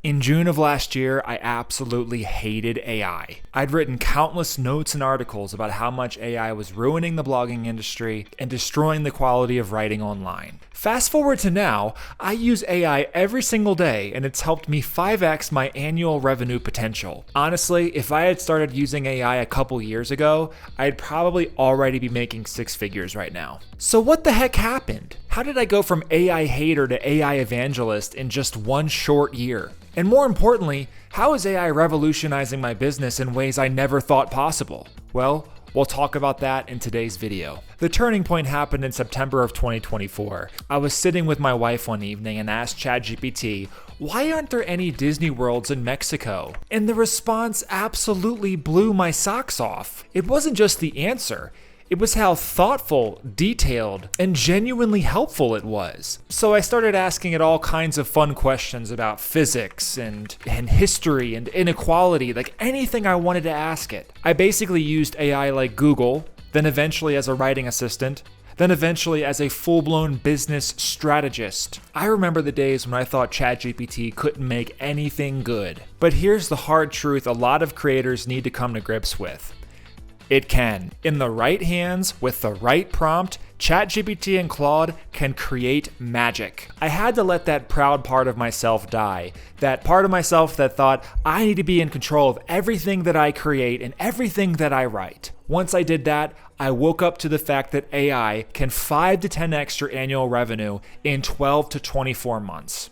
In June of last year, I absolutely hated AI. I'd written countless notes and articles about how much AI was ruining the blogging industry and destroying the quality of writing online. Fast forward to now, I use AI every single day and it's helped me 5x my annual revenue potential. Honestly, if I had started using AI a couple years ago, I'd probably already be making six figures right now. So what the heck happened? How did I go from AI hater to AI evangelist in just one short year? And more importantly, how is AI revolutionizing my business in ways I never thought possible? Well, we'll talk about that in today's video. The turning point happened in September of 2024. I was sitting with my wife one evening and asked ChatGPT, why aren't there any Disney Worlds in Mexico? And the response absolutely blew my socks off. It wasn't just the answer. It was how thoughtful, detailed, and genuinely helpful it was. So I started asking it all kinds of fun questions about physics and history and inequality, like anything I wanted to ask it. I basically used AI like Google, then eventually as a writing assistant, then eventually as a full-blown business strategist. I remember the days when I thought ChatGPT couldn't make anything good. But here's the hard truth a lot of creators need to come to grips with. It can. In the right hands, with the right prompt, ChatGPT and Claude can create magic. I had to let that proud part of myself die. That part of myself that thought, I need to be in control of everything that I create and everything that I write. Once I did that, I woke up to the fact that AI can 5 to 10x your annual revenue in 12 to 24 months.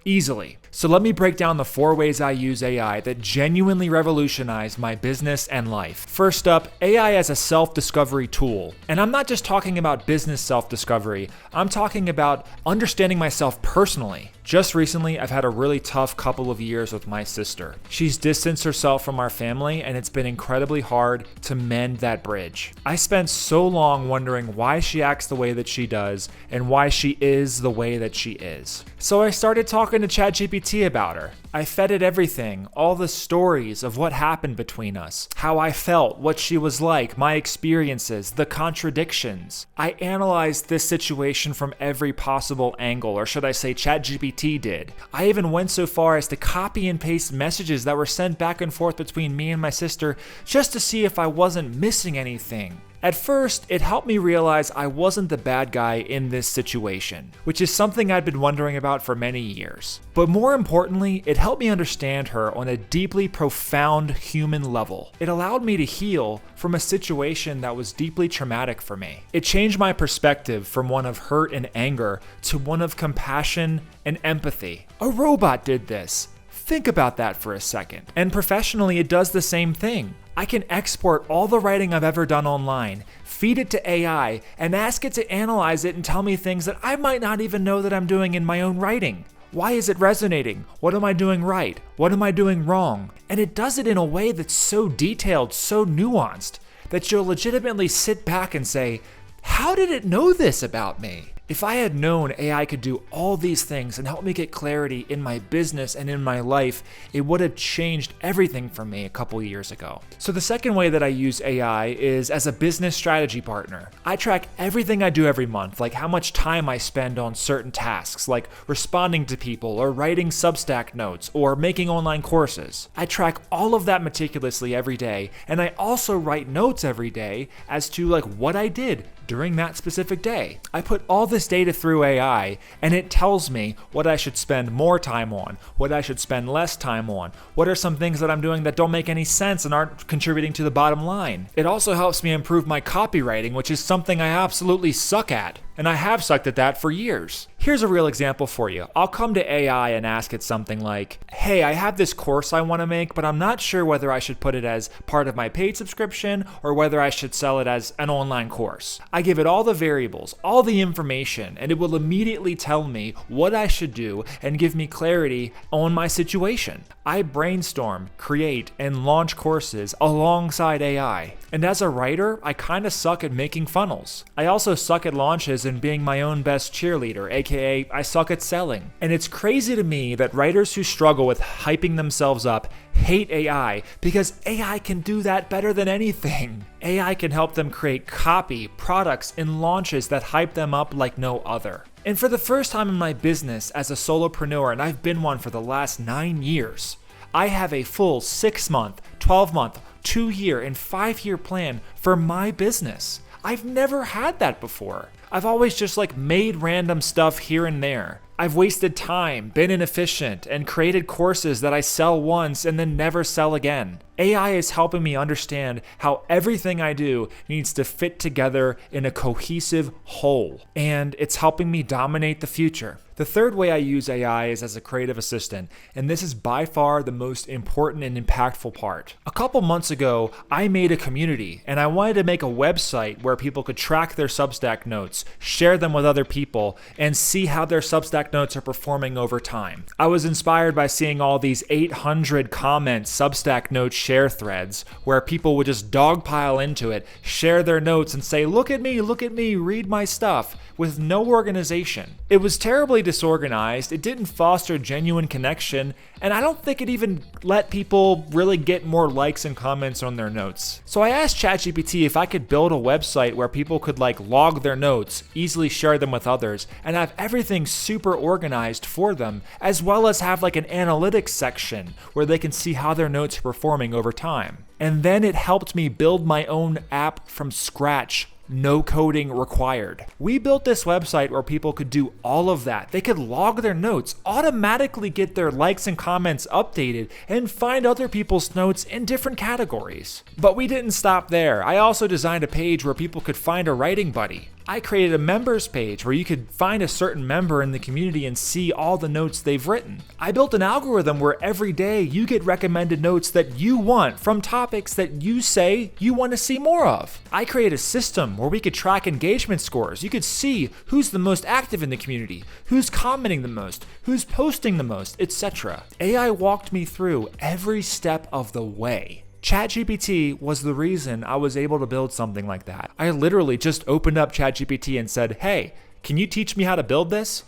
Easily. So let me break down the 4 ways I use AI that genuinely revolutionized my business and life. First up, AI as a self-discovery tool. And I'm not just talking about business self-discovery, I'm talking about understanding myself personally. Just recently, I've had a really tough couple of years with my sister. She's distanced herself from our family and it's been incredibly hard to mend that bridge. I spent so long wondering why she acts the way that she does and why she is the way that she is. So I started talking to ChatGPT about her. I fed it everything, all the stories of what happened between us, how I felt, what she was like, my experiences, the contradictions. I analyzed this situation from every possible angle, or should I say ChatGPT did. I even went so far as to copy and paste messages that were sent back and forth between me and my sister just to see if I wasn't missing anything. At first, it helped me realize I wasn't the bad guy in this situation, which is something I'd been wondering about for many years. But more importantly, it helped me understand her on a deeply profound human level. It allowed me to heal from a situation that was deeply traumatic for me. It changed my perspective from one of hurt and anger to one of compassion and empathy. A robot did this. Think about that for a second. And professionally, it does the same thing. I can export all the writing I've ever done online, feed it to AI, and ask it to analyze it and tell me things that I might not even know that I'm doing in my own writing. Why is it resonating? What am I doing right? What am I doing wrong? And it does it in a way that's so detailed, so nuanced, that you'll legitimately sit back and say, how did it know this about me? If I had known AI could do all these things and help me get clarity in my business and in my life, it would have changed everything for me a couple years ago. So the second way that I use AI is as a business strategy partner. I track everything I do every month, like how much time I spend on certain tasks, like responding to people or writing Substack notes or making online courses. I track all of that meticulously every day, and I also write notes every day as to what I did during that specific day. I put all this data through AI and it tells me what I should spend more time on, what I should spend less time on, what are some things that I'm doing that don't make any sense and aren't contributing to the bottom line. It also helps me improve my copywriting, which is something I absolutely suck at. And I have sucked at that for years. Here's a real example for you. I'll come to AI and ask it something like, hey, I have this course I want to make, but I'm not sure whether I should put it as part of my paid subscription or whether I should sell it as an online course. I give it all the variables, all the information, and it will immediately tell me what I should do and give me clarity on my situation. I brainstorm, create, and launch courses alongside AI. And as a writer, I kind of suck at making funnels. I also suck at launches and being my own best cheerleader, aka I suck at selling. And it's crazy to me that writers who struggle with hyping themselves up hate AI because AI can do that better than anything. AI can help them create copy, products, and launches that hype them up like no other. And for the first time in my business as a solopreneur, and I've been one for the last 9 years, I have a full 6-month, 12-month, 2-year, and 5-year plan for my business. I've never had that before. I've always just made random stuff here and there. I've wasted time, been inefficient, and created courses that I sell once and then never sell again. AI is helping me understand how everything I do needs to fit together in a cohesive whole, and it's helping me dominate the future. The third way I use AI is as a creative assistant, and this is by far the most important and impactful part. A couple months ago, I made a community, and I wanted to make a website where people could track their Substack notes, share them with other people, and see how their Substack notes are performing over time. I was inspired by seeing all these 800 comment Substack note share threads where people would just dogpile into it, share their notes, and say, look at me, read my stuff, with no organization. It was terribly disorganized, it didn't foster genuine connection, and I don't think it even let people really get more likes and comments on their notes. So I asked ChatGPT if I could build a website where people could log their notes, easily share them with others, and have everything super organized for them, as well as have an analytics section where they can see how their notes are performing over time. And then it helped me build my own app from scratch. No coding required. We built this website where people could do all of that. They could log their notes, automatically get their likes and comments updated, and find other people's notes in different categories. But we didn't stop there. I also designed a page where people could find a writing buddy. I created a members page where you could find a certain member in the community and see all the notes they've written. I built an algorithm where every day you get recommended notes that you want from topics that you say you want to see more of. I created a system where we could track engagement scores. You could see who's the most active in the community, who's commenting the most, who's posting the most, etc. AI walked me through every step of the way. ChatGPT was the reason I was able to build something like that. I literally just opened up ChatGPT and said, hey, can you teach me how to build this?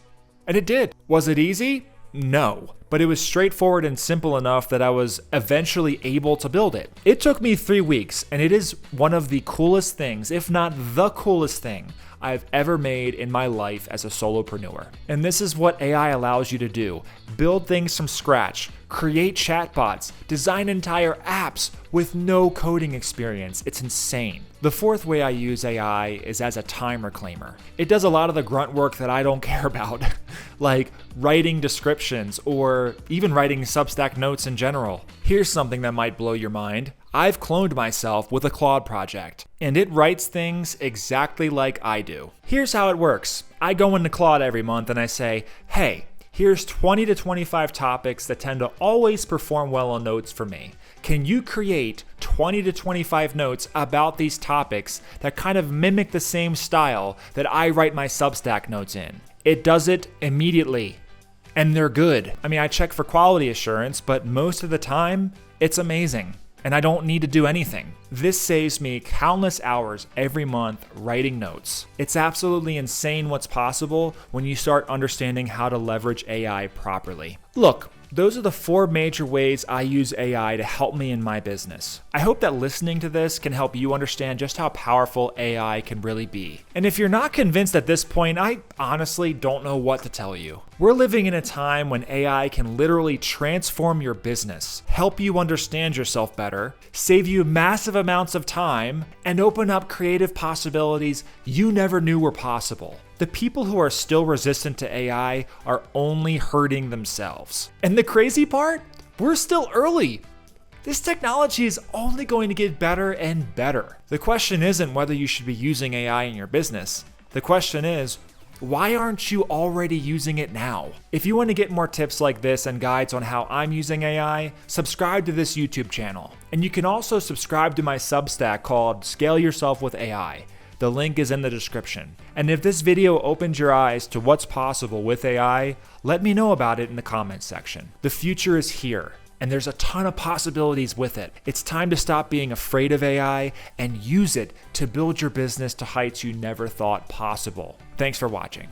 And it did. Was it easy? No. But it was straightforward and simple enough that I was eventually able to build it. It took me 3 weeks, and it is one of the coolest things, if not the coolest thing, I've ever made in my life as a solopreneur. And this is what AI allows you to do. Build things from scratch, create chatbots, design entire apps with no coding experience. It's insane. The fourth way I use AI is as a time reclaimer. It does a lot of the grunt work that I don't care about, like writing descriptions or even writing Substack notes in general. Here's something that might blow your mind. I've cloned myself with a Claude project, and it writes things exactly like I do. Here's how it works. I go into Claude every month and I say, hey, here's 20 to 25 topics that tend to always perform well on notes for me. Can you create 20 to 25 notes about these topics that kind of mimic the same style that I write my Substack notes in? It does it immediately, and they're good. I mean, I check for quality assurance, but most of the time, it's amazing. And I don't need to do anything. This saves me countless hours every month writing notes. It's absolutely insane what's possible when you start understanding how to leverage AI properly. Look, those are the 4 major ways I use AI to help me in my business. I hope that listening to this can help you understand just how powerful AI can really be. And if you're not convinced at this point, I honestly don't know what to tell you. We're living in a time when AI can literally transform your business, help you understand yourself better, save you massive amounts of time, and open up creative possibilities you never knew were possible. The people who are still resistant to AI are only hurting themselves. And the crazy part? We're still early. This technology is only going to get better and better. The question isn't whether you should be using AI in your business. The question is, why aren't you already using it now? If you want to get more tips like this and guides on how I'm using AI, subscribe to this YouTube channel. And you can also subscribe to my Substack called Scale Yourself with AI. The link is in the description. And if this video opened your eyes to what's possible with AI, let me know about it in the comments section. The future is here, and there's a ton of possibilities with it. It's time to stop being afraid of AI and use it to build your business to heights you never thought possible. Thanks for watching.